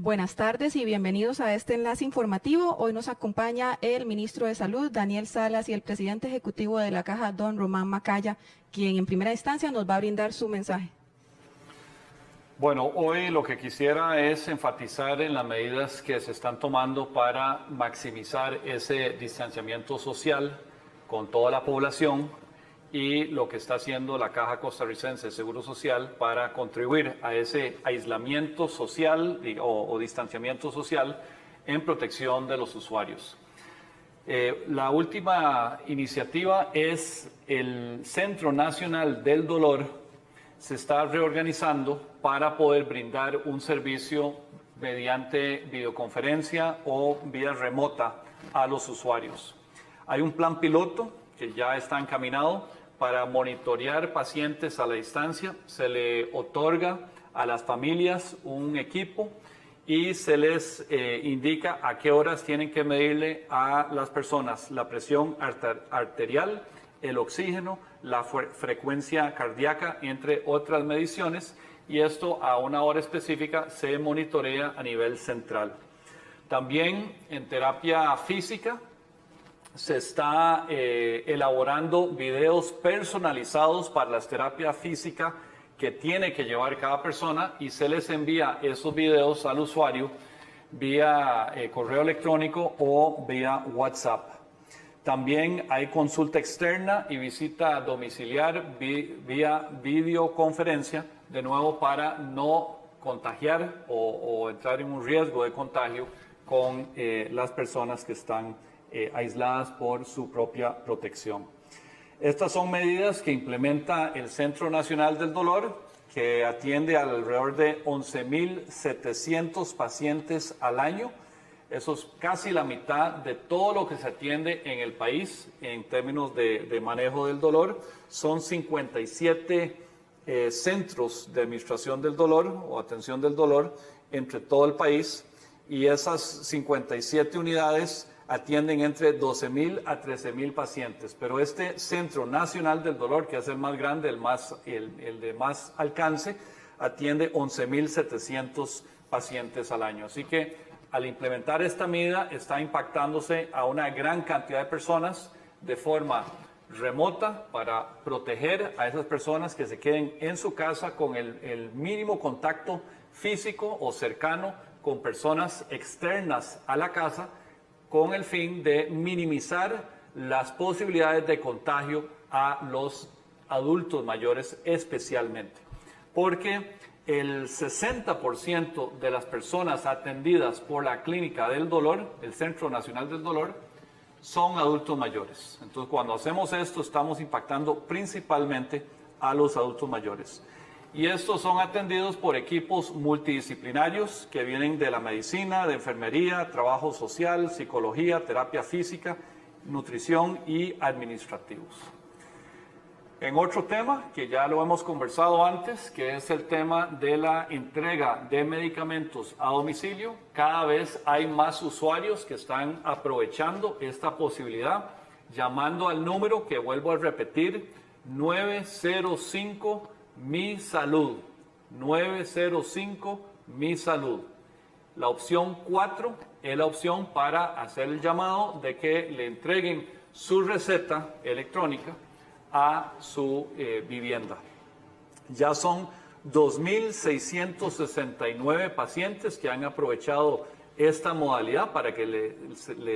Buenas tardes y bienvenidos a este enlace informativo. Hoy nos acompaña el ministro de Salud, Daniel Salas, y el presidente ejecutivo de la Caja, don Román Macaya, quien en primera instancia nos va a brindar su mensaje. Bueno, hoy lo que quisiera es enfatizar en las medidas que se están tomando para maximizar ese distanciamiento social con toda la población y lo que está haciendo la Caja Costarricense de Seguro Social para contribuir a ese aislamiento social o distanciamiento social en protección de los usuarios. La última iniciativa es el Centro Nacional del Dolor. Se está reorganizando para poder brindar un servicio mediante videoconferencia o vía remota a los usuarios. Hay un plan piloto que ya está encaminado para monitorear pacientes a la distancia. Se le otorga a las familias un equipo y se les indica a qué horas tienen que medirle a las personas la presión arterial, el oxígeno, la frecuencia cardíaca, entre otras mediciones, y esto a una hora específica se monitorea a nivel central. También en terapia física se está elaborando videos personalizados para las terapias físicas que tiene que llevar cada persona y se les envía esos videos al usuario vía correo electrónico o vía WhatsApp. También hay consulta externa y visita domiciliar vía videoconferencia, de nuevo para no contagiar o entrar en un riesgo de contagio con las personas que están aisladas por su propia protección. Estas son medidas que implementa el Centro Nacional del Dolor, que atiende alrededor de 11.700 pacientes al año. Eso es casi la mitad de todo lo que se atiende en el país en términos de manejo del dolor. Son 57 centros de administración del dolor o atención del dolor entre todo el país, y esas 57 unidades atienden entre 12.000 a 13.000 pacientes. Pero este Centro Nacional del Dolor, que es el más grande, el de más alcance, atiende 11.700 pacientes al año. Así que al implementar esta medida está impactándose a una gran cantidad de personas de forma remota para proteger a esas personas que se queden en su casa con el mínimo contacto físico o cercano con personas externas a la casa, con el fin de minimizar las posibilidades de contagio a los adultos mayores especialmente. Porque el 60% de las personas atendidas por la Clínica del Dolor, el Centro Nacional del Dolor, son adultos mayores. Entonces, cuando hacemos esto, estamos impactando principalmente a los adultos mayores. Y estos son atendidos por equipos multidisciplinarios que vienen de la medicina, de enfermería, trabajo social, psicología, terapia física, nutrición y administrativos. En otro tema, que ya lo hemos conversado antes, que es el tema de la entrega de medicamentos a domicilio, cada vez hay más usuarios que están aprovechando esta posibilidad, llamando al número que vuelvo a repetir, 905 Mi Salud, 905 Mi Salud. La opción 4 es la opción para hacer el llamado de que le entreguen su receta electrónica a su vivienda. Ya son 2.669 pacientes que han aprovechado esta modalidad para que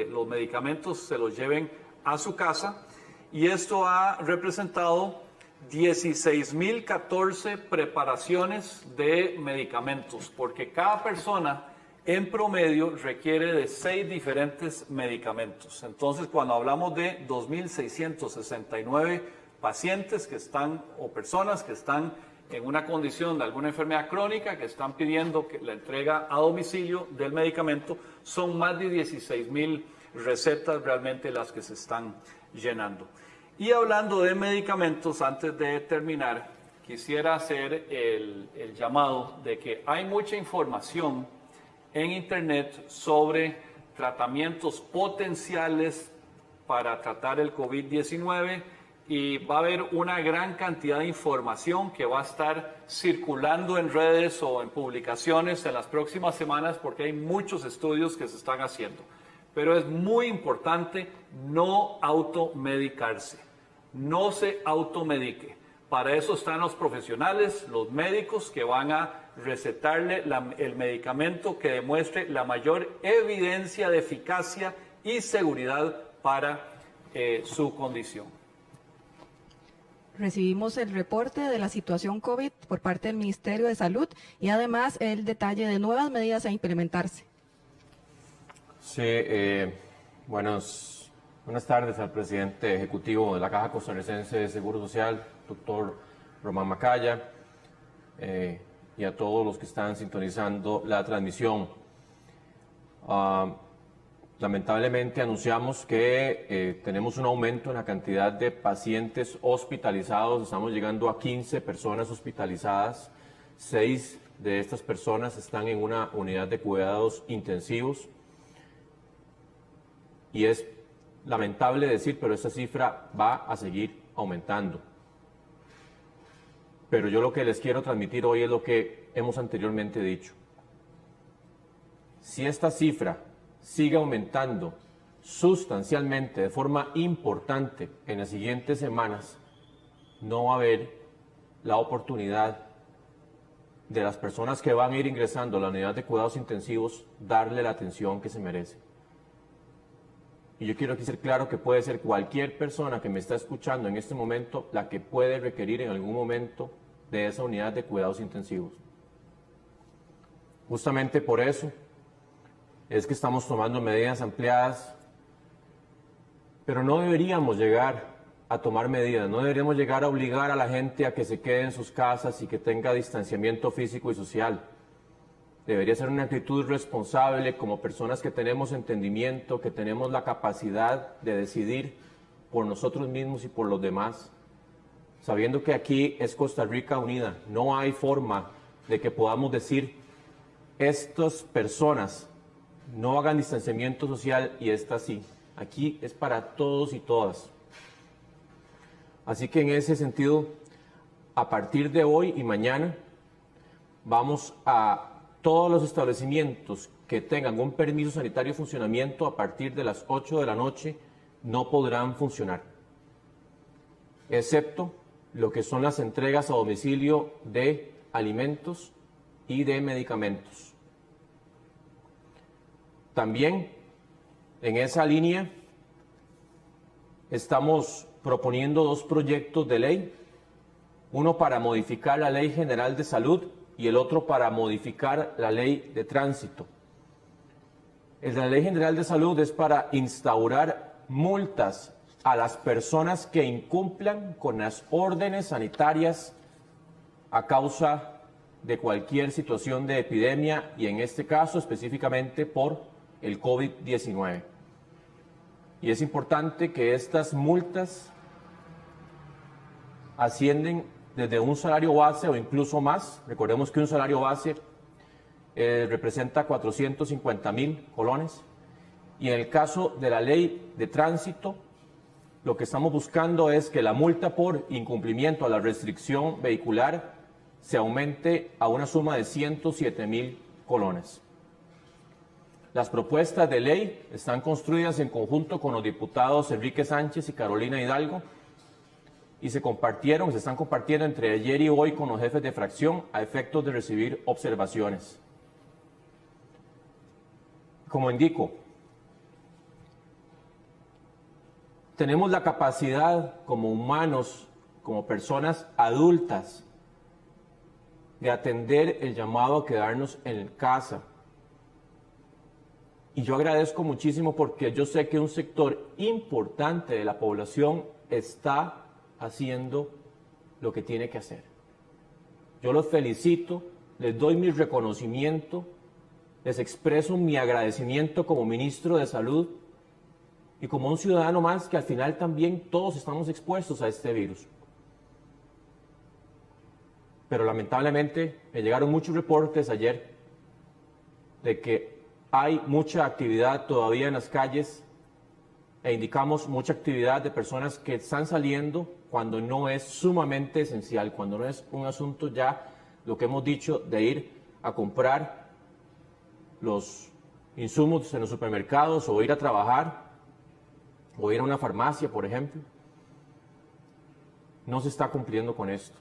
los medicamentos se los lleven a su casa, y esto ha representado 16.014 preparaciones de medicamentos, porque cada persona en promedio requiere de 6 diferentes medicamentos. Entonces, cuando hablamos de 2.669 pacientes que están, o personas que están en una condición de alguna enfermedad crónica, que están pidiendo que la entrega a domicilio del medicamento, son más de 16.000 recetas realmente las que se están llenando. Y hablando de medicamentos, antes de terminar, quisiera hacer el llamado de que hay mucha información en Internet sobre tratamientos potenciales para tratar el COVID-19 y va a haber una gran cantidad de información que va a estar circulando en redes o en publicaciones en las próximas semanas porque hay muchos estudios que se están haciendo. Pero es muy importante no automedicarse, no se automedique. Para eso están los profesionales, los médicos que van a recetarle el medicamento que demuestre la mayor evidencia de eficacia y seguridad para su condición. Recibimos el reporte de la situación COVID por parte del Ministerio de Salud y además el detalle de nuevas medidas a implementarse. Sí, buenas tardes al presidente ejecutivo de la Caja Costarricense de Seguro Social, doctor Román Macaya, y a todos los que están sintonizando la transmisión. Lamentablemente anunciamos que tenemos un aumento en la cantidad de pacientes hospitalizados. Estamos llegando a 15 personas hospitalizadas. 6 de estas personas están en una unidad de cuidados intensivos. Y es lamentable decir, pero esta cifra va a seguir aumentando. Pero yo lo que les quiero transmitir hoy es lo que hemos anteriormente dicho. Si esta cifra sigue aumentando sustancialmente, de forma importante, en las siguientes semanas, no va a haber la oportunidad de las personas que van a ir ingresando a la unidad de cuidados intensivos darle la atención que se merece. Y yo quiero aquí ser claro que puede ser cualquier persona que me está escuchando en este momento la que puede requerir en algún momento de esa unidad de cuidados intensivos. Justamente por eso es que estamos tomando medidas ampliadas, pero no deberíamos llegar a tomar medidas, no deberíamos llegar a obligar a la gente a que se quede en sus casas y que tenga distanciamiento físico y social. Debería ser una actitud responsable como personas que tenemos entendimiento, que tenemos la capacidad de decidir por nosotros mismos y por los demás, sabiendo que aquí es Costa Rica unida. No hay forma de que podamos decir, estas personas no hagan distanciamiento social y esta sí. Aquí es para todos y todas. Así que en ese sentido, a partir de hoy y mañana, vamos a todos los establecimientos que tengan un permiso sanitario de funcionamiento a partir de las 8 de la noche no podrán funcionar, excepto lo que son las entregas a domicilio de alimentos y de medicamentos. También en esa línea estamos proponiendo 2 proyectos de ley, uno para modificar la Ley General de Salud y el otro para modificar la Ley de Tránsito. La Ley General de Salud es para instaurar multas a las personas que incumplan con las órdenes sanitarias a causa de cualquier situación de epidemia y en este caso específicamente por el COVID-19. Y es importante que estas multas ascienden desde un salario base o incluso más. Recordemos que un salario base representa 450,000 colones. Y en el caso de la ley de tránsito, lo que estamos buscando es que la multa por incumplimiento a la restricción vehicular se aumente a una suma de 107,000 colones. Las propuestas de ley están construidas en conjunto con los diputados Enrique Sánchez y Carolina Hidalgo y se están compartiendo entre ayer y hoy con los jefes de fracción a efectos de recibir observaciones. Como indico, tenemos la capacidad como humanos, como personas adultas, de atender el llamado a quedarnos en casa. Y yo agradezco muchísimo porque yo sé que un sector importante de la población está haciendo lo que tiene que hacer. Yo los felicito, les doy mi reconocimiento, les expreso mi agradecimiento como ministro de Salud y como un ciudadano más que al final también todos estamos expuestos a este virus. Pero lamentablemente me llegaron muchos reportes ayer de que hay mucha actividad todavía en las calles e indicamos mucha actividad de personas que están saliendo cuando no es sumamente esencial, cuando no es un asunto ya, lo que hemos dicho, de ir a comprar los insumos en los supermercados o ir a trabajar o ir a una farmacia, por ejemplo. No se está cumpliendo con esto.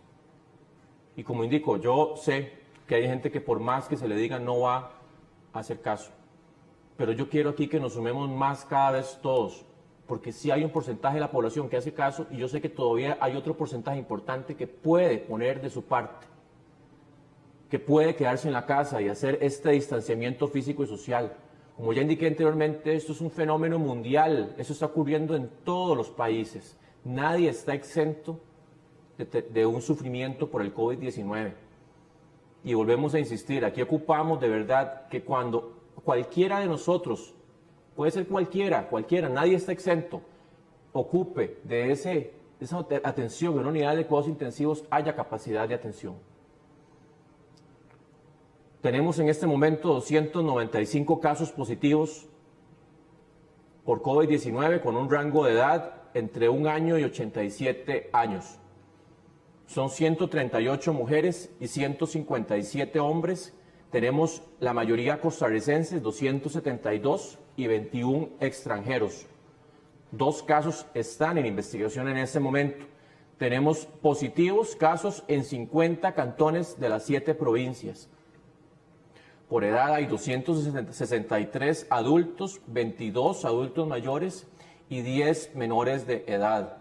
Y como indico, yo sé que hay gente que por más que se le diga no va a hacer caso. Pero yo quiero aquí que nos sumemos más cada vez todos, porque sí hay un porcentaje de la población que hace caso y yo sé que todavía hay otro porcentaje importante que puede poner de su parte, que puede quedarse en la casa y hacer este distanciamiento físico y social. Como ya indiqué anteriormente, esto es un fenómeno mundial, eso está ocurriendo en todos los países. Nadie está exento de un sufrimiento por el COVID-19. Y volvemos a insistir, aquí ocupamos de verdad que cuando cualquiera de nosotros, puede ser cualquiera, nadie está exento, ocupe de esa atención en una unidad de cuidados intensivos, haya capacidad de atención. Tenemos en este momento 295 casos positivos por COVID-19 con un rango de edad entre 1 año y 87 años. Son 138 mujeres y 157 hombres. Tenemos la mayoría costarricenses, 272 y 21 extranjeros. 2 casos están en investigación en este momento. Tenemos positivos casos en 50 cantones de las 7 provincias. Por edad hay 263 adultos, 22 adultos mayores y 10 menores de edad.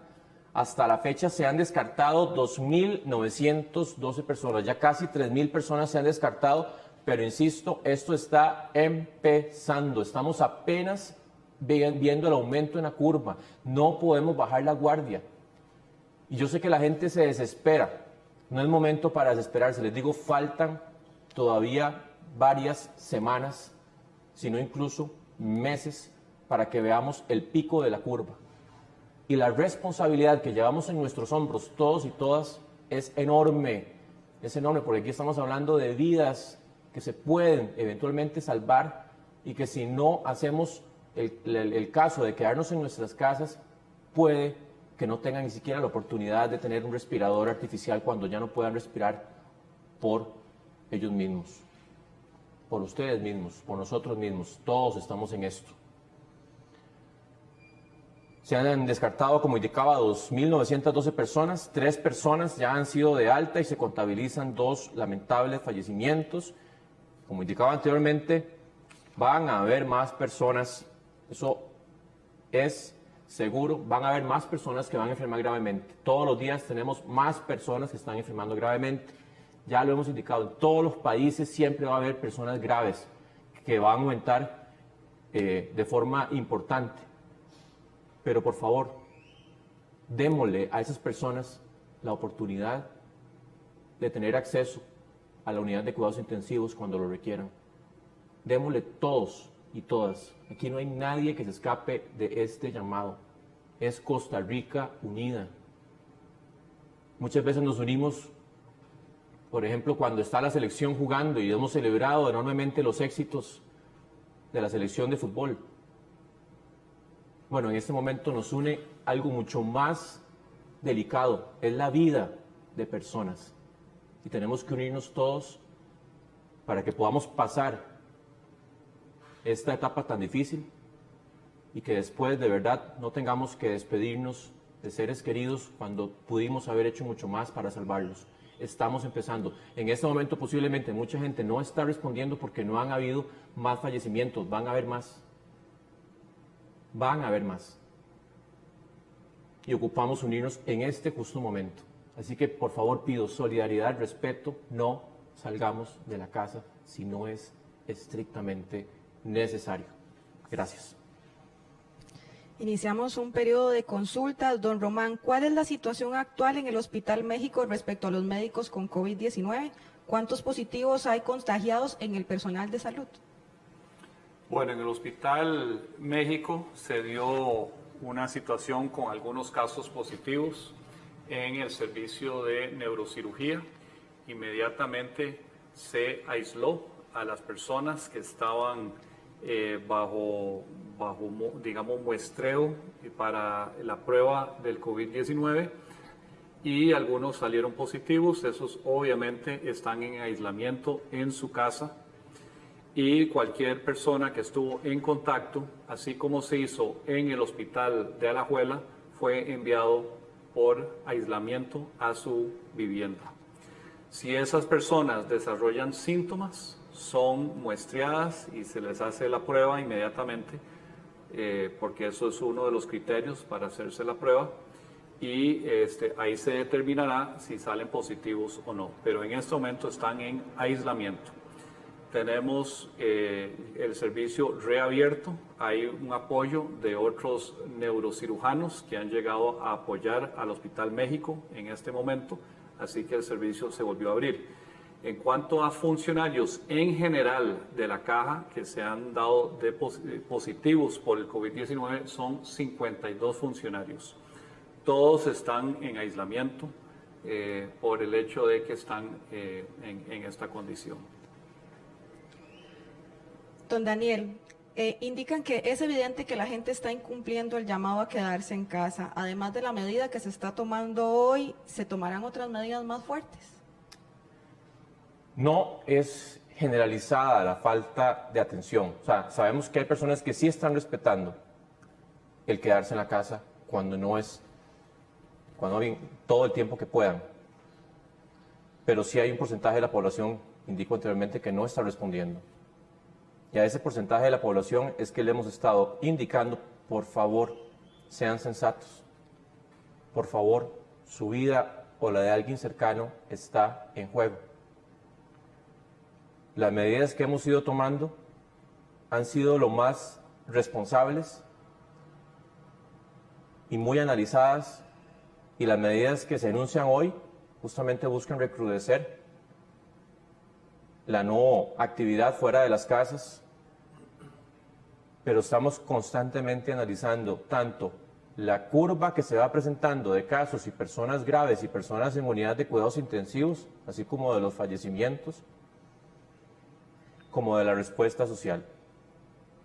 Hasta la fecha se han descartado 2.912 personas, ya casi 3.000 personas se han descartado, pero insisto, esto está empezando, estamos apenas viendo el aumento en la curva, no podemos bajar la guardia. Y yo sé que la gente se desespera, no es momento para desesperarse, les digo, faltan todavía varias semanas, si no incluso meses, para que veamos el pico de la curva. Y la responsabilidad que llevamos en nuestros hombros, todos y todas, es enorme, porque aquí estamos hablando de vidas que se pueden eventualmente salvar y que si no hacemos el caso de quedarnos en nuestras casas, puede que no tengan ni siquiera la oportunidad de tener un respirador artificial cuando ya no puedan respirar por ellos mismos, por ustedes mismos, por nosotros mismos, todos estamos en esto. Se han descartado, como indicaba, 2.912 personas, 3 personas ya han sido de alta y se contabilizan 2 lamentables fallecimientos. Como indicaba anteriormente, van a haber más personas, eso es seguro, van a haber más personas que van a enfermar gravemente. Todos los días tenemos más personas que están enfermando gravemente. Ya lo hemos indicado, en todos los países siempre va a haber personas graves que van a aumentar de forma importante. Pero por favor, démosle a esas personas la oportunidad de tener acceso a la unidad de cuidados intensivos cuando lo requieran. Démosle todos y todas. Aquí no hay nadie que se escape de este llamado. Es Costa Rica unida. Muchas veces nos unimos, por ejemplo, cuando está la selección jugando y hemos celebrado enormemente los éxitos de la selección de fútbol. Bueno, en este momento nos une algo mucho más delicado, es la vida de personas. Y tenemos que unirnos todos para que podamos pasar esta etapa tan difícil y que después de verdad no tengamos que despedirnos de seres queridos cuando pudimos haber hecho mucho más para salvarlos. Estamos empezando. En este momento posiblemente mucha gente no está respondiendo porque no han habido más fallecimientos, van a haber más. Van a haber más. Y ocupamos unirnos en este justo momento. Así que por favor pido solidaridad, respeto, no salgamos de la casa si no es estrictamente necesario. Gracias. Iniciamos un periodo de consultas. Don Román, ¿cuál es la situación actual en el Hospital México respecto a los médicos con COVID-19? ¿Cuántos positivos hay contagiados en el personal de salud? Bueno, en el Hospital México se dio una situación con algunos casos positivos en el servicio de neurocirugía. Inmediatamente se aisló a las personas que estaban bajo digamos, muestreo para la prueba del COVID-19 y algunos salieron positivos. Esos obviamente están en aislamiento en su casa, y cualquier persona que estuvo en contacto, así como se hizo en el hospital de Alajuela, fue enviado por aislamiento a su vivienda. Si esas personas desarrollan síntomas, son muestreadas y se les hace la prueba inmediatamente, porque eso es uno de los criterios para hacerse la prueba, y ahí se determinará si salen positivos o no. Pero en este momento están en aislamiento. Tenemos el servicio reabierto, hay un apoyo de otros neurocirujanos que han llegado a apoyar al Hospital México en este momento, así que el servicio se volvió a abrir. En cuanto a funcionarios en general de la caja que se han dado positivos por el COVID-19, son 52 funcionarios. Todos están en aislamiento por el hecho de que están en esta condición. Don Daniel, indican que es evidente que la gente está incumpliendo el llamado a quedarse en casa. Además de la medida que se está tomando hoy, ¿se tomarán otras medidas más fuertes? No es generalizada la falta de atención. O sea, sabemos que hay personas que sí están respetando el quedarse en la casa cuando no todo el tiempo que puedan. Pero sí hay un porcentaje de la población, indico anteriormente, que no está respondiendo. Y a ese porcentaje de la población es que le hemos estado indicando: por favor, sean sensatos. Por favor, su vida o la de alguien cercano está en juego. Las medidas que hemos ido tomando han sido lo más responsables y muy analizadas, y las medidas que se enuncian hoy justamente buscan recrudecer la no actividad fuera de las casas, pero estamos constantemente analizando tanto la curva que se va presentando de casos y personas graves y personas en unidad de cuidados intensivos, así como de los fallecimientos, como de la respuesta social.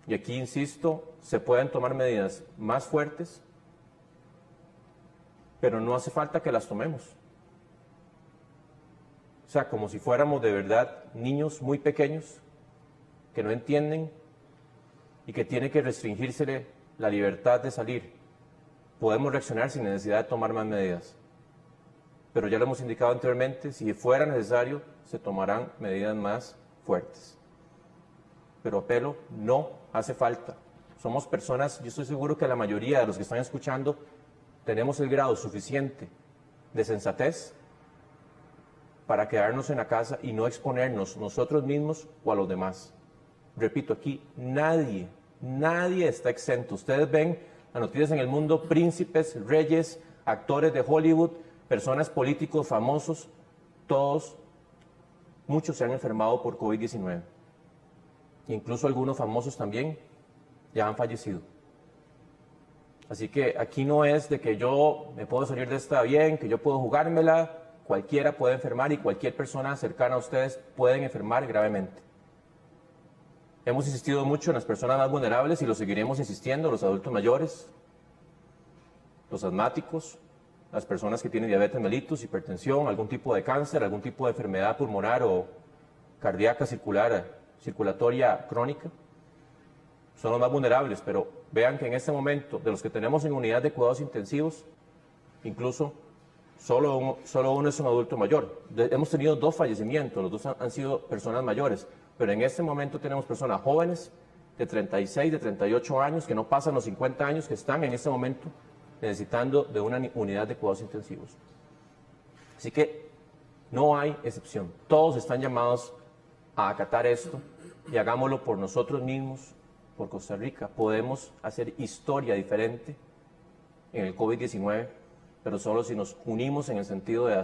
Y aquí, insisto, se pueden tomar medidas más fuertes, pero no hace falta que las tomemos. O sea, como si fuéramos de verdad niños muy pequeños que no entienden y que tiene que restringírsele la libertad de salir. Podemos reaccionar sin necesidad de tomar más medidas. Pero ya lo hemos indicado anteriormente, si fuera necesario, se tomarán medidas más fuertes. Pero apelo, no hace falta. Somos personas, yo estoy seguro que la mayoría de los que están escuchando tenemos el grado suficiente de sensatez para quedarnos en la casa y no exponernos nosotros mismos o a los demás. Repito, aquí nadie está exento. Ustedes ven las noticias en el mundo: príncipes, reyes, actores de Hollywood, personas políticos famosos, todos, muchos se han enfermado por COVID-19. Incluso algunos famosos también ya han fallecido. Así que aquí no es de que yo me puedo salir de esta bien, que yo puedo jugármela. Cualquiera puede enfermar y cualquier persona cercana a ustedes pueden enfermar gravemente. Hemos insistido mucho en las personas más vulnerables y lo seguiremos insistiendo: los adultos mayores, los asmáticos, las personas que tienen diabetes mellitus, hipertensión, algún tipo de cáncer, algún tipo de enfermedad pulmonar o cardíaca circulatoria crónica. Son los más vulnerables, pero vean que en este momento, de los que tenemos en unidad de cuidados intensivos, incluso solo uno es un adulto mayor. Hemos tenido 2 fallecimientos, los 2 han sido personas mayores, pero en este momento tenemos personas jóvenes de 36, de 38 años, que no pasan los 50 años, que están en este momento necesitando de una unidad de cuidados intensivos. Así que no hay excepción. Todos están llamados a acatar esto y hagámoslo por nosotros mismos, por Costa Rica. Podemos hacer historia diferente en el COVID-19, pero solo si nos unimos en el sentido de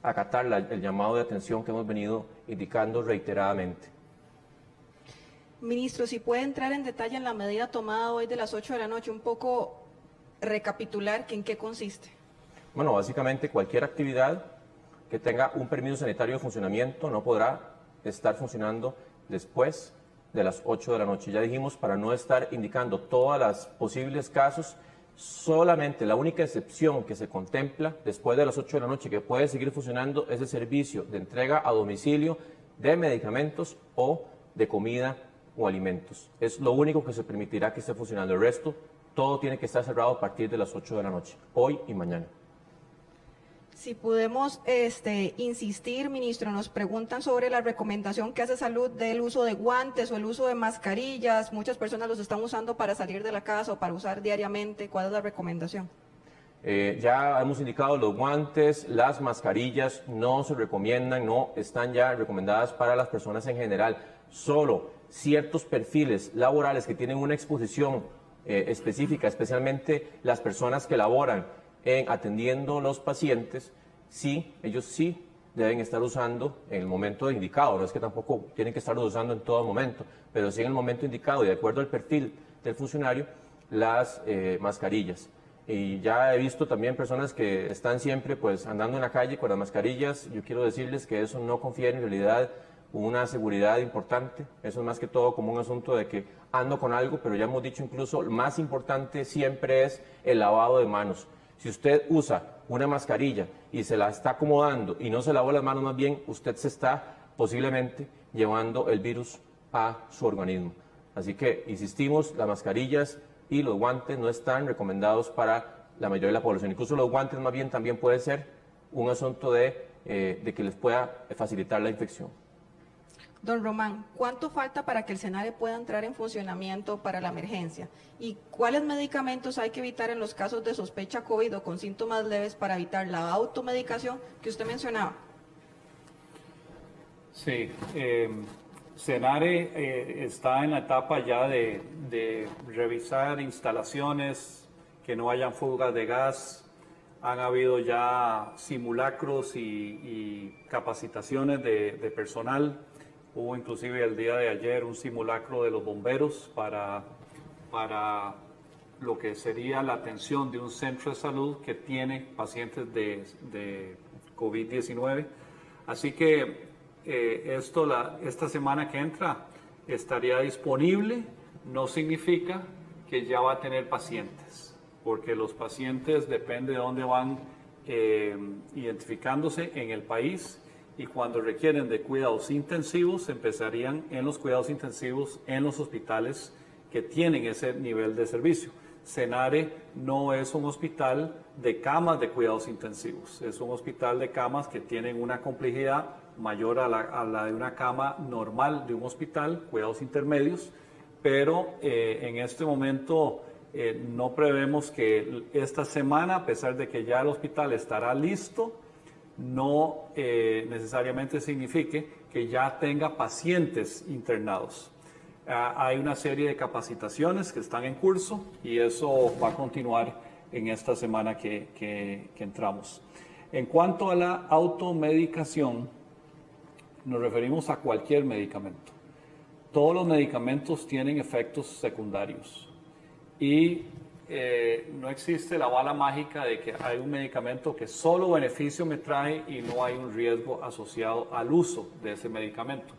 acatar el llamado de atención que hemos venido indicando reiteradamente. Ministro, si puede entrar en detalle en la medida tomada hoy de las 8 de la noche, un poco recapitular en qué consiste. Bueno, básicamente cualquier actividad que tenga un permiso sanitario de funcionamiento no podrá estar funcionando después de las 8 de la noche. Ya dijimos, para no estar indicando todas las posibles casos, solamente la única excepción que se contempla después de las 8 de la noche que puede seguir funcionando es el servicio de entrega a domicilio de medicamentos o de comida o alimentos. Es lo único que se permitirá que esté funcionando. El resto, todo tiene que estar cerrado a partir de las 8 de la noche, hoy y mañana. Si podemos insistir, ministro, nos preguntan sobre la recomendación que hace Salud del uso de guantes o el uso de mascarillas. Muchas personas los están usando para salir de la casa o para usar diariamente. ¿Cuál es la recomendación? Ya hemos indicado, los guantes, las mascarillas no se recomiendan, no están ya recomendadas para las personas en general. Solo ciertos perfiles laborales que tienen una exposición específica, especialmente las personas que laboran en atendiendo los pacientes, sí, ellos sí deben estar usando en el momento indicado. No es que tampoco tienen que estarlo usando en todo momento, pero sí en el momento indicado y de acuerdo al perfil del funcionario, las mascarillas. Y ya he visto también personas que están siempre pues andando en la calle con las mascarillas. Yo quiero decirles que eso no confiere en realidad una seguridad importante. Eso es más que todo como un asunto de que ando con algo, pero ya hemos dicho incluso, lo más importante siempre es el lavado de manos. Si usted usa una mascarilla y se la está acomodando y no se lavó las manos, más bien usted se está posiblemente llevando el virus a su organismo. Así que insistimos, las mascarillas y los guantes no están recomendados para la mayoría de la población. Incluso los guantes más bien también puede ser un asunto de que les pueda facilitar la infección. Don Román, ¿cuánto falta para que el SENARE pueda entrar en funcionamiento para la emergencia? ¿Y cuáles medicamentos hay que evitar en los casos de sospecha COVID o con síntomas leves para evitar la automedicación que usted mencionaba? Sí, SENARE está en la etapa ya de revisar instalaciones, que no hayan fugas de gas. Han habido ya simulacros y capacitaciones de personal. Hubo inclusive el día de ayer un simulacro de los bomberos para lo que sería la atención de un centro de salud que tiene pacientes de COVID-19. Así que esta semana que entra estaría disponible. No significa que ya va a tener pacientes, porque los pacientes depende de dónde van identificándose en el país. Y cuando requieren de cuidados intensivos, empezarían en los cuidados intensivos en los hospitales que tienen ese nivel de servicio. SENARE no es un hospital de camas de cuidados intensivos, es un hospital de camas que tienen una complejidad mayor a la de una cama normal de un hospital, cuidados intermedios, pero en este momento no prevemos que esta semana, a pesar de que ya el hospital estará listo, no necesariamente signifique que ya tenga pacientes internados. Hay una serie de capacitaciones que están en curso y eso va a continuar en esta semana que entramos. En cuanto a la automedicación, nos referimos a cualquier medicamento. Todos los medicamentos tienen efectos secundarios y no existe la bala mágica de que hay un medicamento que solo beneficio me trae y no hay un riesgo asociado al uso de ese medicamento.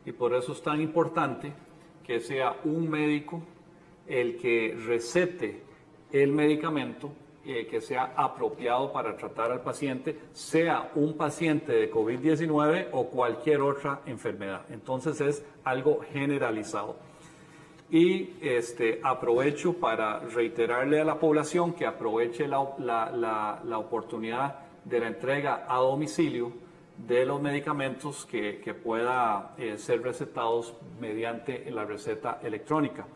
Y por eso es tan importante que sea un médico el que recete el medicamento que sea apropiado para tratar al paciente, sea un paciente de COVID-19 o cualquier otra enfermedad. Entonces es algo generalizado. Y aprovecho para reiterarle a la población que aproveche la oportunidad de la entrega a domicilio de los medicamentos que pueda ser recetados mediante la receta electrónica.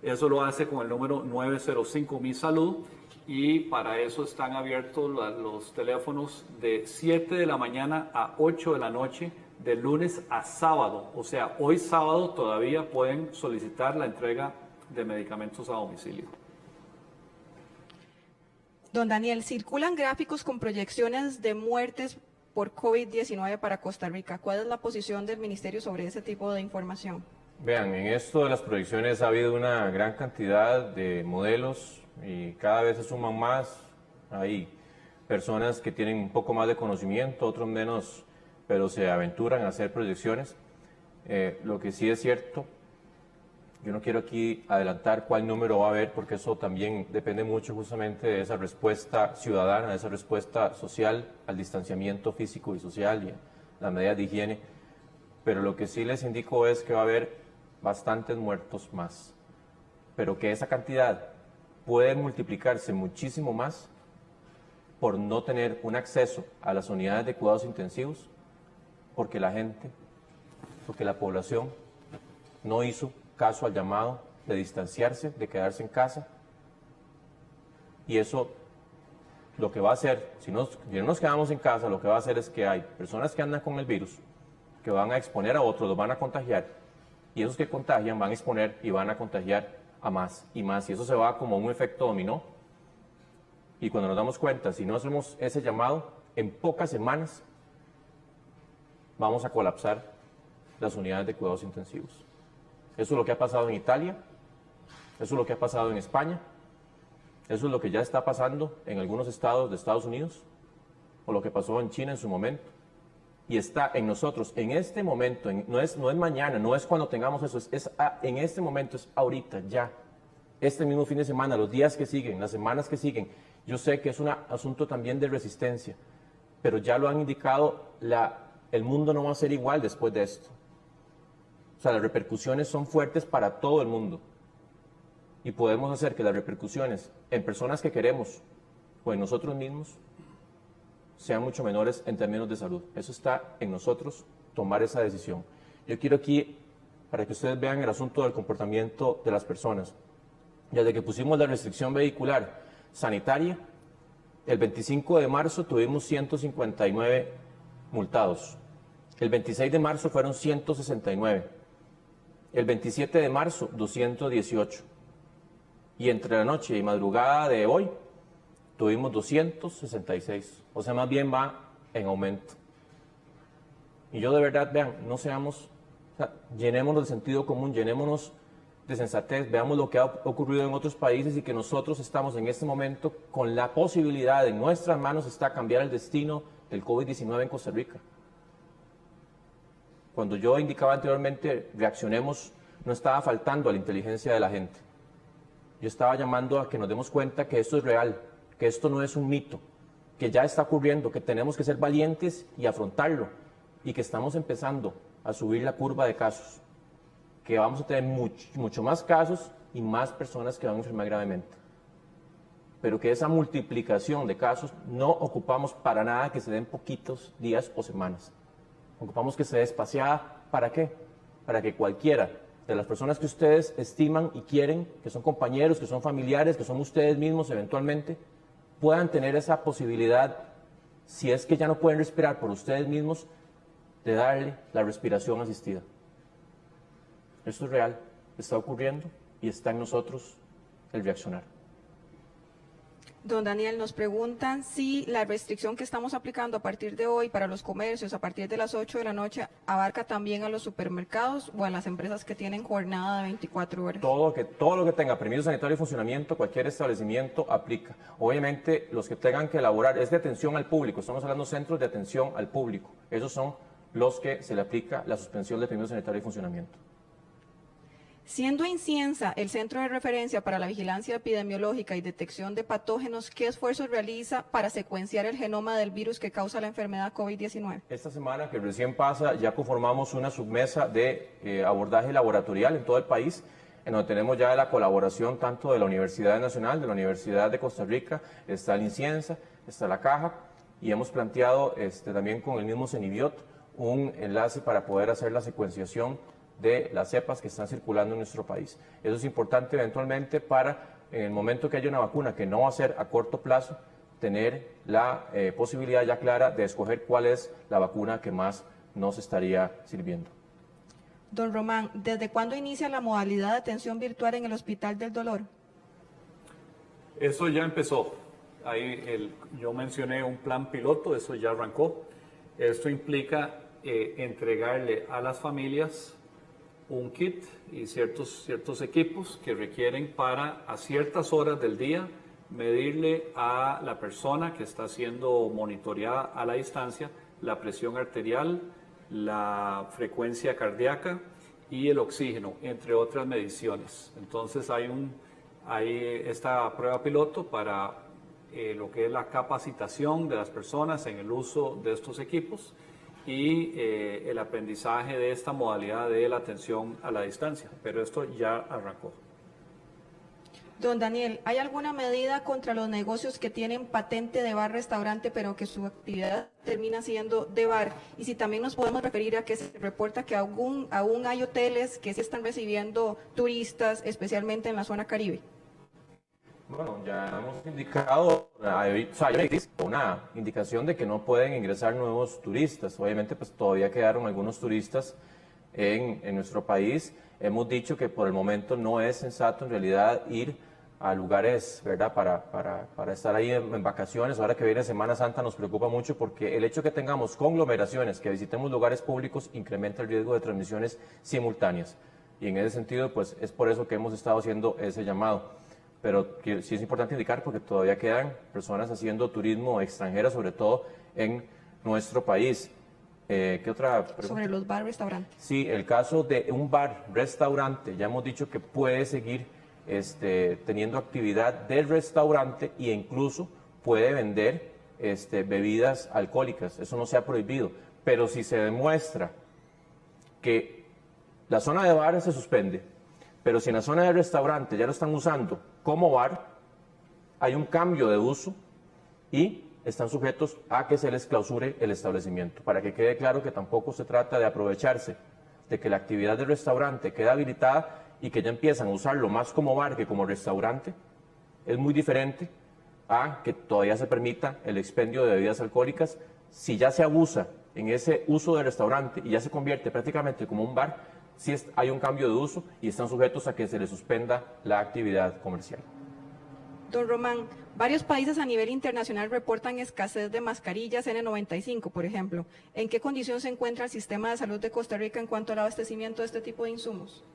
Eso lo hace con el número 905 Mi Salud y para eso están abiertos los teléfonos de 7 de la mañana a 8 de la noche, de lunes a sábado. O sea, hoy sábado todavía pueden solicitar la entrega de medicamentos a domicilio. Don Daniel, circulan gráficos con proyecciones de muertes por COVID-19 para Costa Rica. ¿Cuál es la posición del ministerio sobre ese tipo de información? Vean, en esto de las proyecciones ha habido una gran cantidad de modelos y cada vez se suman más. Hay personas que tienen un poco más de conocimiento, otros menos, pero se aventuran a hacer proyecciones. Lo que sí es cierto Yo no quiero aquí adelantar cuál número va a haber, porque eso también depende mucho justamente de esa respuesta ciudadana, de esa respuesta social al distanciamiento físico y social y a las medidas de higiene. Pero lo que sí les indico es que va a haber bastantes muertos más, pero que esa cantidad puede multiplicarse muchísimo más por no tener un acceso a las unidades de cuidados intensivos, porque la gente, porque la población no hizo caso al llamado de distanciarse, de quedarse en casa, y eso lo que va a hacer, si no nos quedamos en casa, lo que va a hacer es que hay personas que andan con el virus, que van a exponer a otros, los van a contagiar, y esos que contagian van a exponer y van a contagiar a más y más, y eso se va como un efecto dominó, y cuando nos damos cuenta, si no hacemos ese llamado, en pocas semanas vamos a colapsar las unidades de cuidados intensivos. Eso es lo que ha pasado en Italia, eso es lo que ha pasado en España, eso es lo que ya está pasando en algunos estados de Estados Unidos, o lo que pasó en China en su momento. Y está en nosotros, en este momento, no es mañana, no es cuando tengamos eso, en este momento, es ahorita, ya. Este mismo fin de semana, los días que siguen, las semanas que siguen. Yo sé que es un asunto también de resistencia, pero ya lo han indicado, el mundo no va a ser igual después de esto. O sea, las repercusiones son fuertes para todo el mundo. Y podemos hacer que las repercusiones en personas que queremos o en nosotros mismos sean mucho menores en términos de salud. Eso está en nosotros, tomar esa decisión. Yo quiero aquí, para que ustedes vean el asunto del comportamiento de las personas. Desde que pusimos la restricción vehicular sanitaria, el 25 de marzo tuvimos 159 multados. El 26 de marzo fueron 169. El 27 de marzo, 218. Y entre la noche y madrugada de hoy, tuvimos 266. O sea, más bien va en aumento. Y yo de verdad, vean, no seamos, o sea, llenémonos de sentido común, llenémonos de sensatez, veamos lo que ha ocurrido en otros países y que nosotros estamos en este momento con la posibilidad, en nuestras manos está cambiar el destino del COVID-19 en Costa Rica. Cuando yo indicaba anteriormente, reaccionemos, no estaba faltando a la inteligencia de la gente. Yo estaba llamando a que nos demos cuenta que esto es real, que esto no es un mito, que ya está ocurriendo, que tenemos que ser valientes y afrontarlo, y que estamos empezando a subir la curva de casos, que vamos a tener mucho más casos y más personas que van a enfermar gravemente. Pero que esa multiplicación de casos no ocupamos para nada que se den poquitos días o semanas. Ocupamos que se dé espaciada. ¿Para qué? Para que cualquiera de las personas que ustedes estiman y quieren, que son compañeros, que son familiares, que son ustedes mismos eventualmente, puedan tener esa posibilidad, si es que ya no pueden respirar por ustedes mismos, de darle la respiración asistida. Esto es real, está ocurriendo y está en nosotros el reaccionar. Don Daniel, nos preguntan si la restricción que estamos aplicando a partir de hoy para los comercios a partir de las 8 de la noche abarca también a los supermercados o a las empresas que tienen jornada de 24 horas. Todo lo que tenga permiso sanitario y funcionamiento, cualquier establecimiento aplica. Obviamente los que tengan que elaborar es de atención al público, estamos hablando de centros de atención al público. Esos son los que se le aplica la suspensión de permiso sanitario y funcionamiento. Siendo Inciensa el centro de referencia para la vigilancia epidemiológica y detección de patógenos, ¿qué esfuerzos realiza para secuenciar el genoma del virus que causa la enfermedad COVID-19? Esta semana que recién pasa ya conformamos una submesa de abordaje laboratorial en todo el país, en donde tenemos ya la colaboración tanto de la Universidad Nacional, de la Universidad de Costa Rica, está el Inciensa, está la Caja, y hemos planteado también con el mismo CENIBIOT un enlace para poder hacer la secuenciación de las cepas que están circulando en nuestro país. Eso es importante eventualmente para, en el momento que haya una vacuna, que no va a ser a corto plazo, tener la posibilidad ya clara de escoger cuál es la vacuna que más nos estaría sirviendo. Don Román, ¿desde cuándo inicia la modalidad de atención virtual en el Hospital del Dolor? Eso ya empezó. Ahí yo mencioné un plan piloto, eso ya arrancó. Esto implica entregarle a las familias un kit y ciertos equipos que requieren para a ciertas horas del día medirle a la persona que está siendo monitoreada a la distancia la presión arterial, la frecuencia cardíaca y el oxígeno, entre otras mediciones. Entonces hay esta prueba piloto para lo que es la capacitación de las personas en el uso de estos equipos y el aprendizaje de esta modalidad de la atención a la distancia, pero esto ya arrancó. Don Daniel, ¿hay alguna medida contra los negocios que tienen patente de bar-restaurante pero que su actividad termina siendo de bar? Y si también nos podemos referir a que se reporta que aún hay hoteles que sí están recibiendo turistas, especialmente en la zona Caribe. Bueno, ya hemos indicado, ya existe una indicación de que no pueden ingresar nuevos turistas. Obviamente, pues todavía quedaron algunos turistas en nuestro país. Hemos dicho que por el momento no es sensato en realidad ir a lugares, ¿verdad?, para estar ahí en vacaciones. Ahora que viene Semana Santa nos preocupa mucho porque el hecho que tengamos conglomeraciones, que visitemos lugares públicos, incrementa el riesgo de transmisiones simultáneas. Y en ese sentido, pues es por eso que hemos estado haciendo ese llamado. Pero sí es importante indicar porque todavía quedan personas haciendo turismo extranjero, sobre todo en nuestro país. ¿Qué otra pregunta? Sobre los bar-restaurantes. Sí, el caso de un bar-restaurante, ya hemos dicho que puede seguir teniendo actividad del restaurante e incluso puede vender bebidas alcohólicas, eso no se ha prohibido, pero si se demuestra que la zona de bar se suspende, pero si en la zona de restaurante ya lo están usando como bar, hay un cambio de uso y están sujetos a que se les clausure el establecimiento. Para que quede claro que tampoco se trata de aprovecharse de que la actividad del restaurante queda habilitada y que ya empiezan a usarlo más como bar que como restaurante. Es muy diferente a que todavía se permita el expendio de bebidas alcohólicas. Si ya se abusa en ese uso del restaurante y ya se convierte prácticamente como un bar, sí hay un cambio de uso y están sujetos a que se les suspenda la actividad comercial. Don Román, varios países a nivel internacional reportan escasez de mascarillas N95, por ejemplo. ¿En qué condición se encuentra el sistema de salud de Costa Rica en cuanto al abastecimiento de este tipo de insumos?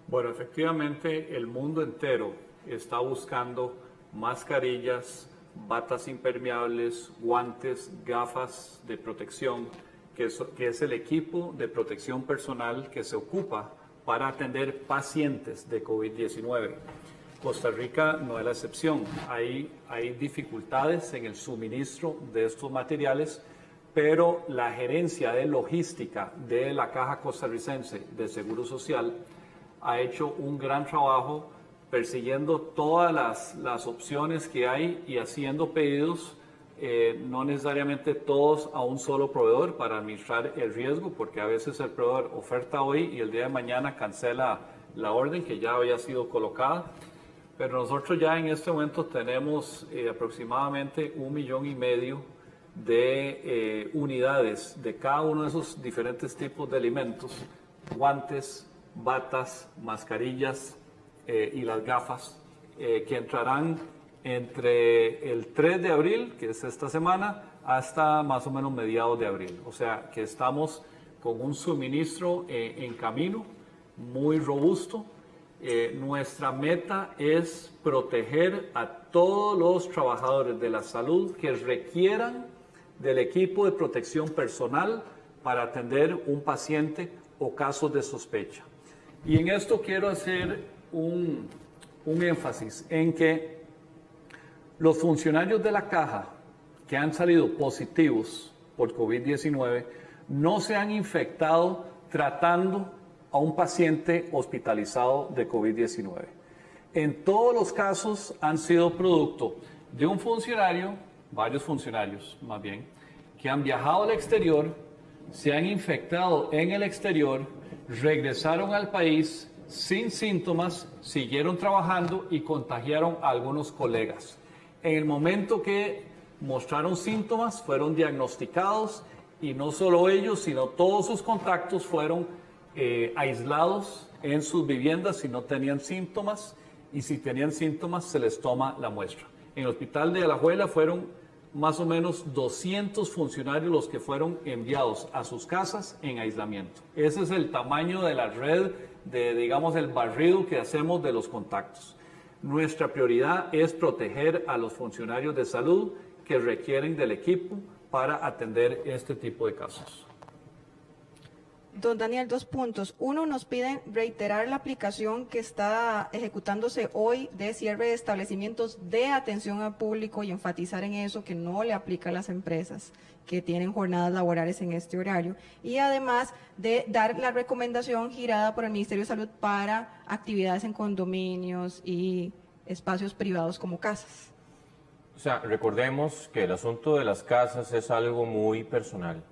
Bueno, efectivamente el mundo entero está buscando mascarillas, batas impermeables, guantes, gafas de protección, que es el equipo de protección personal que se ocupa para atender pacientes de COVID-19. Costa Rica no es la excepción. Hay dificultades en el suministro de estos materiales, pero la gerencia de logística de la Caja Costarricense de Seguro Social ha hecho un gran trabajo persiguiendo todas las opciones que hay y haciendo pedidos, no necesariamente todos a un solo proveedor para administrar el riesgo, porque a veces el proveedor oferta hoy y el día de mañana cancela la orden que ya había sido colocada. Pero nosotros ya en este momento tenemos aproximadamente 1,5 millones de unidades de cada uno de esos diferentes tipos de alimentos, guantes, batas, mascarillas y las gafas, que entrarán entre el 3 de abril, que es esta semana, hasta más o menos mediados de abril. O sea que estamos con un suministro en camino muy robusto. Nuestra meta es proteger a todos los trabajadores de la salud que requieran del equipo de protección personal para atender un paciente o casos de sospecha. Y en esto quiero hacer un énfasis en que los funcionarios de la Caja que han salido positivos por COVID-19 no se han infectado tratando a un paciente hospitalizado de COVID-19. En todos los casos han sido producto de un funcionario, varios funcionarios más bien, que han viajado al exterior, se han infectado en el exterior, regresaron al país sin síntomas, siguieron trabajando y contagiaron a algunos colegas. En el momento que mostraron síntomas, fueron diagnosticados y no solo ellos, sino todos sus contactos fueron aislados en sus viviendas si no tenían síntomas, y si tenían síntomas se les toma la muestra. En el hospital de Alajuela fueron más o menos 200 funcionarios los que fueron enviados a sus casas en aislamiento. Ese es el tamaño de la red, digamos, el barrido que hacemos de los contactos. Nuestra prioridad es proteger a los funcionarios de salud que requieren del equipo para atender este tipo de casos. Don Daniel, 2 puntos. Uno, nos piden reiterar la aplicación que está ejecutándose hoy de cierre de establecimientos de atención al público y enfatizar en eso que no le aplica a las empresas que tienen jornadas laborales en este horario. Y además de dar la recomendación girada por el Ministerio de Salud para actividades en condominios y espacios privados como casas. O sea, recordemos que el asunto de las casas es algo muy personal.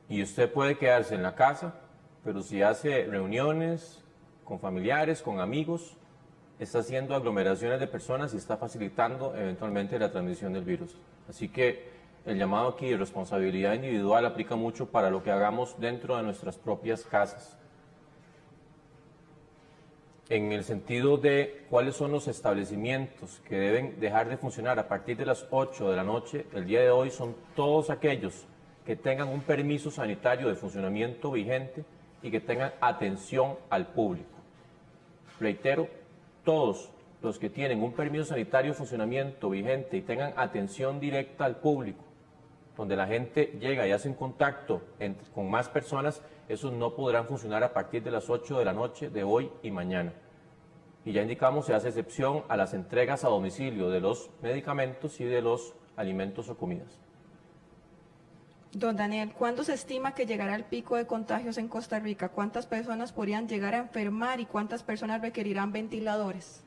Y usted puede quedarse en la casa, pero si hace reuniones con familiares, con amigos, está haciendo aglomeraciones de personas y está facilitando eventualmente la transmisión del virus. Así que el llamado aquí de responsabilidad individual aplica mucho para lo que hagamos dentro de nuestras propias casas. En el sentido de cuáles son los establecimientos que deben dejar de funcionar a partir de las 8 de la noche, el día de hoy son todos aquellos que tengan un permiso sanitario de funcionamiento vigente y que tengan atención al público. Reitero, todos los que tienen un permiso sanitario de funcionamiento vigente y tengan atención directa al público, donde la gente llega y hace un contacto con más personas, esos no podrán funcionar a partir de las 8 de la noche de hoy y mañana. Y ya indicamos, se hace excepción a las entregas a domicilio de los medicamentos y de los alimentos o comidas. Don Daniel, ¿cuándo se estima que llegará el pico de contagios en Costa Rica? ¿Cuántas personas podrían llegar a enfermar y cuántas personas requerirán ventiladores?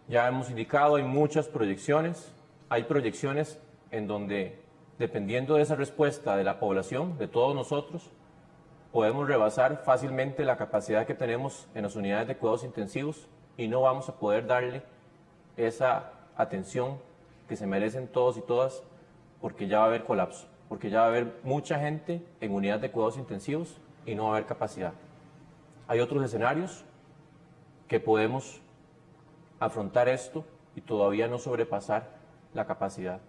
Ya hemos indicado, hay muchas proyecciones. Hay proyecciones en donde, dependiendo de esa respuesta de la población, de todos nosotros, podemos rebasar fácilmente la capacidad que tenemos en las unidades de cuidados intensivos y no vamos a poder darle esa atención que se merecen todos y todas porque ya va a haber colapso, porque ya va a haber mucha gente en unidades de cuidados intensivos y no va a haber capacidad. Hay otros escenarios que podemos afrontar esto y todavía no sobrepasar la capacidad.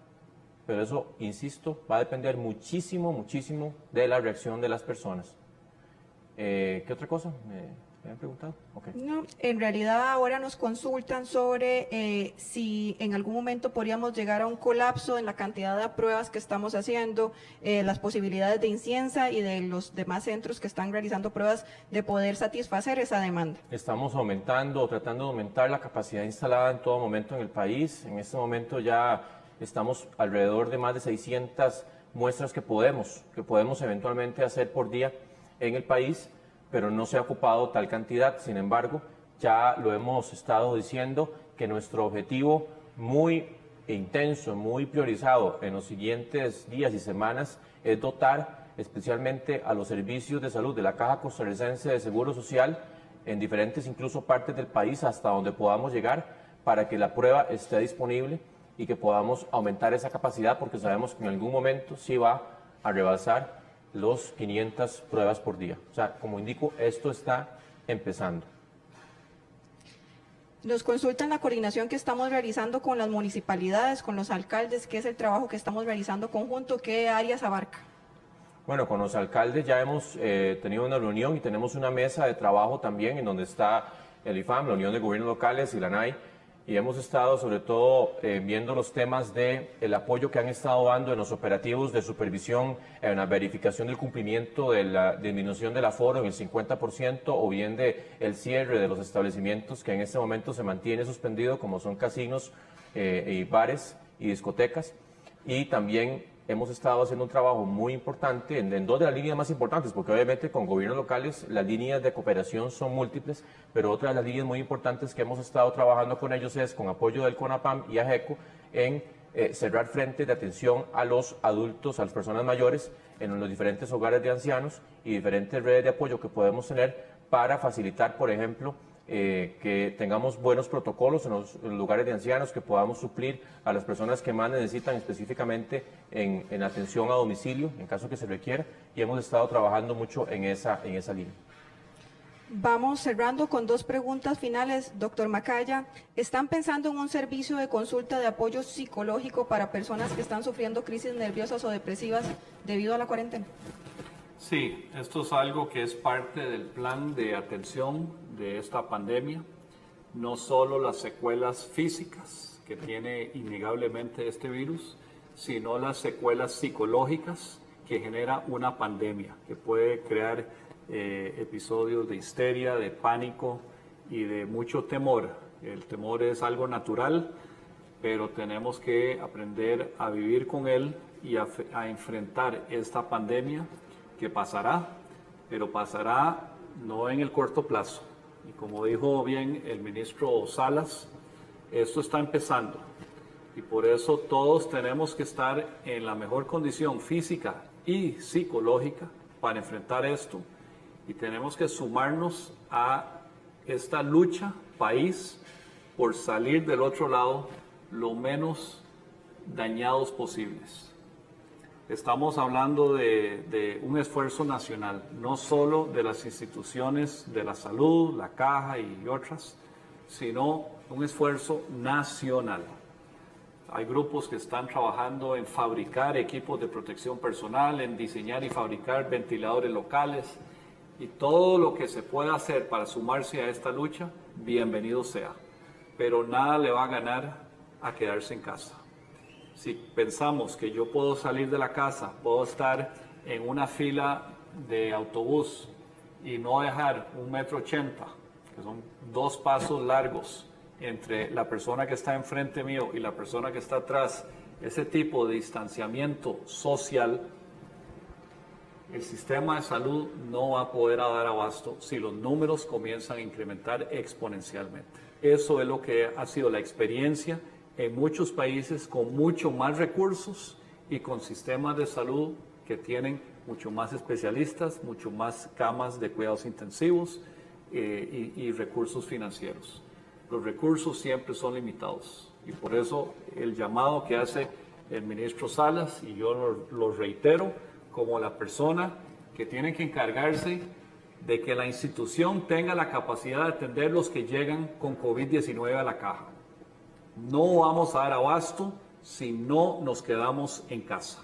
Pero eso, insisto, va a depender muchísimo, muchísimo de la reacción de las personas. ¿Qué otra cosa? ¿Me han preguntado? Okay. No, en realidad ahora nos consultan sobre si en algún momento podríamos llegar a un colapso en la cantidad de pruebas que estamos haciendo, las posibilidades de Inciensa y de los demás centros que están realizando pruebas de poder satisfacer esa demanda. Estamos aumentando, tratando de aumentar la capacidad instalada en todo momento en el país. En este momento ya estamos alrededor de más de 600 muestras que podemos eventualmente hacer por día en el país, pero no se ha ocupado tal cantidad. Sin embargo, ya lo hemos estado diciendo que nuestro objetivo muy intenso, muy priorizado en los siguientes días y semanas es dotar especialmente a los servicios de salud de la Caja Costarricense de Seguro Social en diferentes incluso partes del país hasta donde podamos llegar para que la prueba esté disponible y que podamos aumentar esa capacidad porque sabemos que en algún momento sí va a rebasar los 500 pruebas por día. O sea, como indico, esto está empezando. Nos consultan la coordinación que estamos realizando con las municipalidades, con los alcaldes, qué es el trabajo que estamos realizando conjunto, qué áreas abarca. Bueno, con los alcaldes ya hemos tenido una reunión y tenemos una mesa de trabajo también en donde está el IFAM, la Unión de Gobiernos Locales y la NAI, y hemos estado sobre todo viendo los temas del apoyo que han estado dando en los operativos de supervisión, en la verificación del cumplimiento de la disminución del aforo en el 50% o bien el cierre de los establecimientos que en este momento se mantiene suspendido, como son casinos y bares y discotecas. Y también hemos estado haciendo un trabajo muy importante en dos de las líneas más importantes, porque obviamente con gobiernos locales las líneas de cooperación son múltiples, pero otra de las líneas muy importantes que hemos estado trabajando con ellos es con apoyo del CONAPAM y AGECO en cerrar frentes de atención a los adultos, a las personas mayores en los diferentes hogares de ancianos y diferentes redes de apoyo que podemos tener para facilitar, por ejemplo, que tengamos buenos protocolos en los lugares de ancianos, que podamos suplir a las personas que más necesitan específicamente en atención a domicilio, en caso que se requiera, y hemos estado trabajando mucho en esa línea. Vamos cerrando con 2 preguntas finales. Doctor Macaya, ¿están pensando en un servicio de consulta de apoyo psicológico para personas que están sufriendo crisis nerviosas o depresivas debido a la cuarentena? Sí, esto es algo que es parte del plan de atención de esta pandemia, no solo las secuelas físicas que tiene innegablemente este virus, sino las secuelas psicológicas que genera una pandemia, que puede crear episodios de histeria, de pánico y de mucho temor. El temor es algo natural, pero tenemos que aprender a vivir con él y a enfrentar esta pandemia que pasará, pero pasará no en el corto plazo. Y como dijo bien el ministro Salas, esto está empezando y por eso todos tenemos que estar en la mejor condición física y psicológica para enfrentar esto y tenemos que sumarnos a esta lucha país por salir del otro lado lo menos dañados posibles. Estamos hablando de un esfuerzo nacional, no solo de las instituciones de la salud, la Caja y otras, sino un esfuerzo nacional. Hay grupos que están trabajando en fabricar equipos de protección personal, en diseñar y fabricar ventiladores locales, y todo lo que se pueda hacer para sumarse a esta lucha, bienvenido sea. Pero nada le va a ganar a quedarse en casa. Si pensamos que yo puedo salir de la casa, puedo estar en una fila de autobús y no dejar 1,80 m, que son 2 pasos largos entre la persona que está enfrente mío y la persona que está atrás, ese tipo de distanciamiento social, el sistema de salud no va a poder dar abasto si los números comienzan a incrementar exponencialmente. Eso es lo que ha sido la experiencia en muchos países con mucho más recursos y con sistemas de salud que tienen mucho más especialistas, mucho más camas de cuidados intensivos y recursos financieros. Los recursos siempre son limitados y por eso el llamado que hace el ministro Salas, y yo lo reitero como la persona que tiene que encargarse de que la institución tenga la capacidad de atender los que llegan con COVID-19 a la Caja. No vamos a dar abasto si no nos quedamos en casa.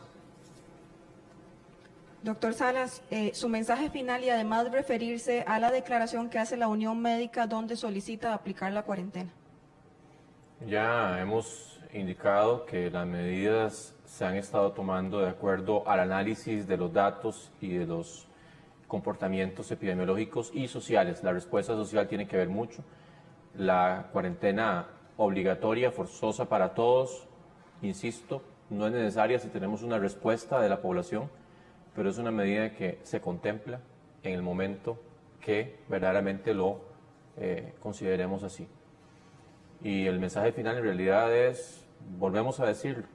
Doctor Salas, su mensaje final y además referirse a la declaración que hace la Unión Médica donde solicita aplicar la cuarentena. Ya hemos indicado que las medidas se han estado tomando de acuerdo al análisis de los datos y de los comportamientos epidemiológicos y sociales. La respuesta social tiene que ver mucho. La cuarentena obligatoria, forzosa para todos, insisto, no es necesaria si tenemos una respuesta de la población, pero es una medida que se contempla en el momento que verdaderamente lo consideremos así. Y el mensaje final en realidad es, volvemos a decirlo,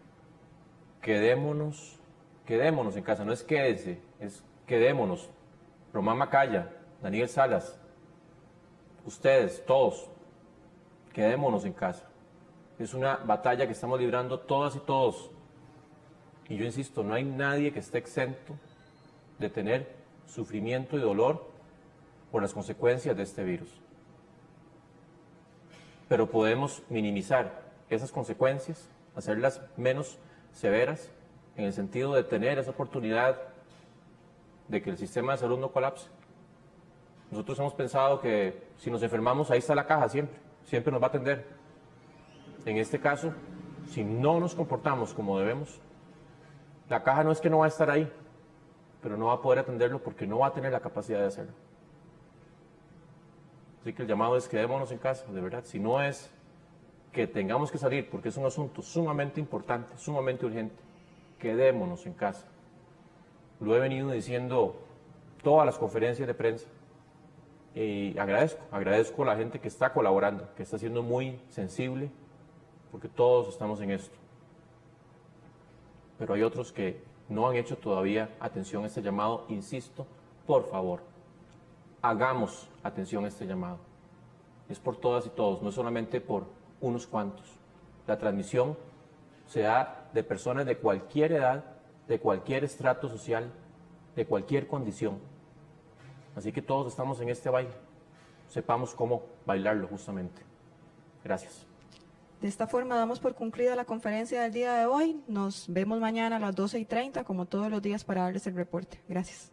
quedémonos en casa, no es quédese, es quedémonos. Román Macaya, Daniel Salas, ustedes, todos, quedémonos en casa. Es una batalla que estamos librando todas y todos. Y yo insisto, no hay nadie que esté exento de tener sufrimiento y dolor por las consecuencias de este virus. Pero podemos minimizar esas consecuencias, hacerlas menos severas, en el sentido de tener esa oportunidad de que el sistema de salud no colapse. Nosotros hemos pensado que si nos enfermamos, ahí está la Caja siempre nos va a atender. En este caso, si no nos comportamos como debemos, la Caja no es que no va a estar ahí, pero no va a poder atenderlo porque no va a tener la capacidad de hacerlo. Así que el llamado es quedémonos en casa, de verdad. Si no es que tengamos que salir porque es un asunto sumamente importante, sumamente urgente, quedémonos en casa. Lo he venido diciendo todas las conferencias de prensa y agradezco a la gente que está colaborando, que está siendo muy sensible, porque todos estamos en esto. Pero hay otros que no han hecho todavía atención a este llamado. Insisto, por favor, hagamos atención a este llamado. Es por todas y todos, no es solamente por unos cuantos. La transmisión se da de personas de cualquier edad, de cualquier estrato social, de cualquier condición. Así que todos estamos en este baile. Sepamos cómo bailarlo justamente. Gracias. De esta forma damos por concluida la conferencia del día de hoy. Nos vemos mañana a las 12:30, como todos los días, para darles el reporte. Gracias.